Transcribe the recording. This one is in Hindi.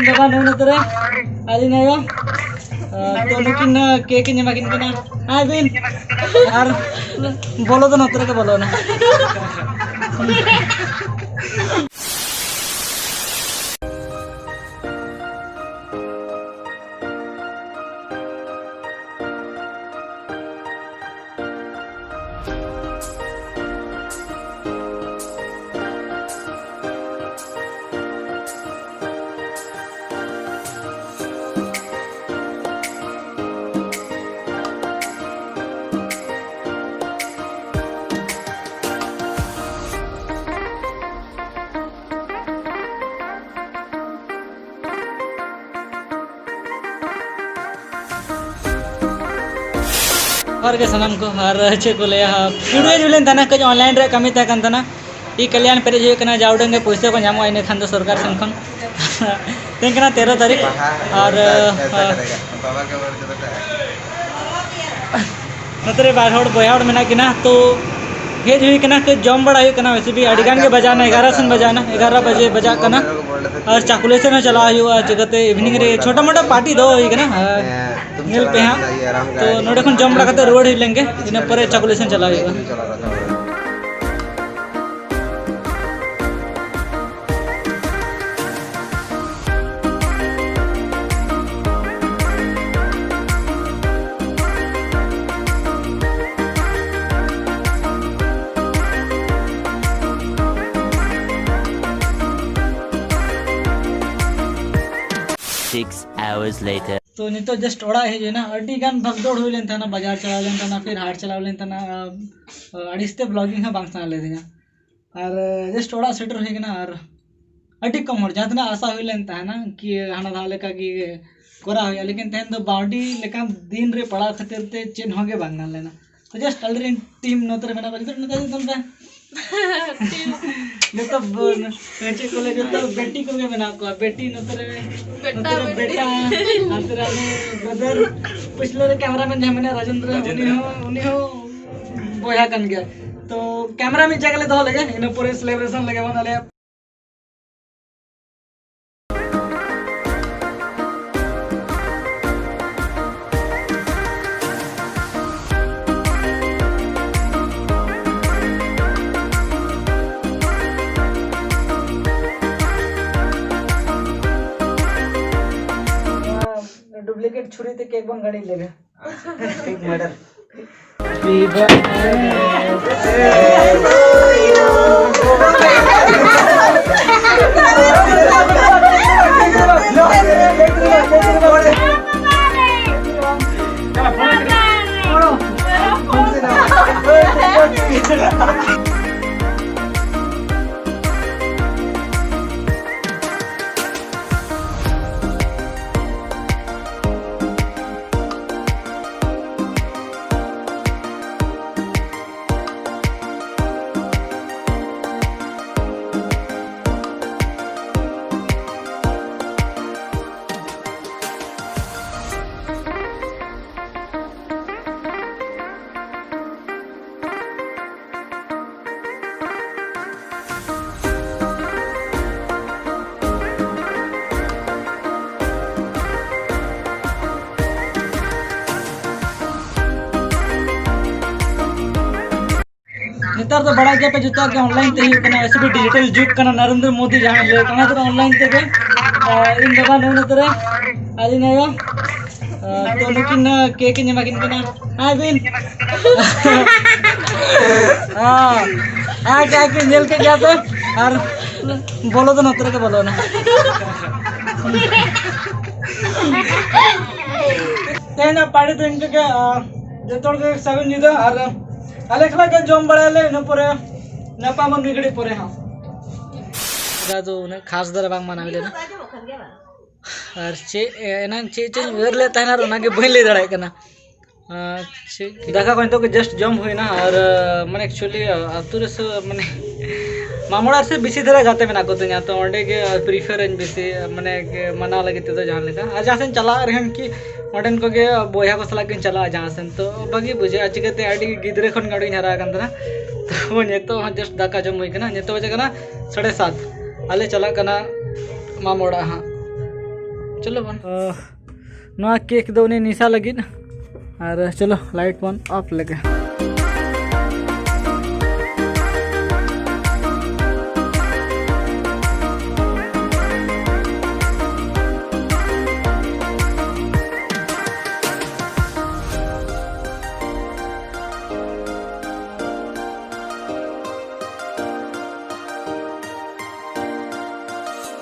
बाबा नौ नतरे आदि नयो तो नुकिन केक इन माकिन कना हाय बिन और बोलो तो नतरे के बोलो ना और के सनम को हर चे को ले वीडियो जुलेन तना कज ऑनलाइन रे कमी ता तना ई कल्याण पेरे जो कना जाउडंगे पैसा को नामो आइने खान सरकार सन खन तेकना 13 तारीख और नतरे बारहोड़ बयाड़ मेना किना तो हेज हुई कना के जम बड़ा हुई कना वैसे भी अड़गान के बजाना 11 सन बजाना 11 बजे बजा कना और चाकुलेशन चला हुआ जगते इवनिंग रे छोटा मोटा पार्टी दो हुई कना मिल पे हाँ तो नोड़े खन जम बड़ा करते रोड ही लेंगे इन पर चाकुलेशन चला हुआ hours later तो नितो जस्ट ओड़ा है जो ना अड्डी गान भगदौड़ हुई लेन था ना बाजार चला लेन था ना फिर हाट चला लेन था ना अड़िस्ते ब्लॉगिंग है बांसना ले देना और जस्ट ओड़ा सेटर हुई ना और अड्डी कम और जातना आशा हुई लेन था ना कि हाना धाले का कि कोरा हुआ लेकिन तेन तो बाउंडी लेकिन दिन रे पड़ा खातिर ते चेन होगे बांगना लेना तो जस्ट अलरेडी टीम नोतर मेना बलितर नता तुम पे जो तो चे को ले जो तो बेटी को के बना को बेटी नोतर बेटा अंतरा ने ब्रदर पिछले रे कैमरामैन हमने राजेंद्र उनी हो बोया कन गया तो कैमरा में जगले दो लगे इन पूरे सेलिब्रेशन लगे बना ले डुप्लीकेट छुरी ते केक बन गाड़ी लेगा केक मर्डर नेतार तो बड़ा गया पे जुता के ऑनलाइन ते ही कना वैसे भी डिजिटल जुग कना नरेंद्र मोदी जहां ले कना तो ऑनलाइन ते इन बाबा नौ नतरे आदि नयो तो नुकिन केक इन माकिन कना हाय बिन हां क्या के जेल के गया तो और बोलो तो नतरे के बोलो ना तेना पाड़ी तो इनके के जतोड़ के 7 निदा और अलेखला के जम बड़ाले न परे नपा मन बिगड़ी परे हां दा तो ने खास दर बांग मानाले ना और चे एना चे चे वेर ले तहना रोना के बहिले दड़ाय कना चे देखा कोन तो के जस्ट जम होई ना और माने एक्चुअली आतुरे से माने मामोड़ा से बेसी धरा जाते में ना को तो तो ओंडे के प्रेफरेंस बेसी माने के मना लगे तो जहां लेका आज जहां चला रहन की मॉडर्न को के बोया को सला के चला जहां से तो बगी बुझे अचगते आडी गिदरे खन गाड़ी हरा गन तना तो ने तो जस्ट दाका जम होई कना ने तो बजे कना 7:30 आले चला कना मामोड़ा हां चलो बन नवा केक दो ने निशा लगी और चलो लाइट बन ऑफ लगे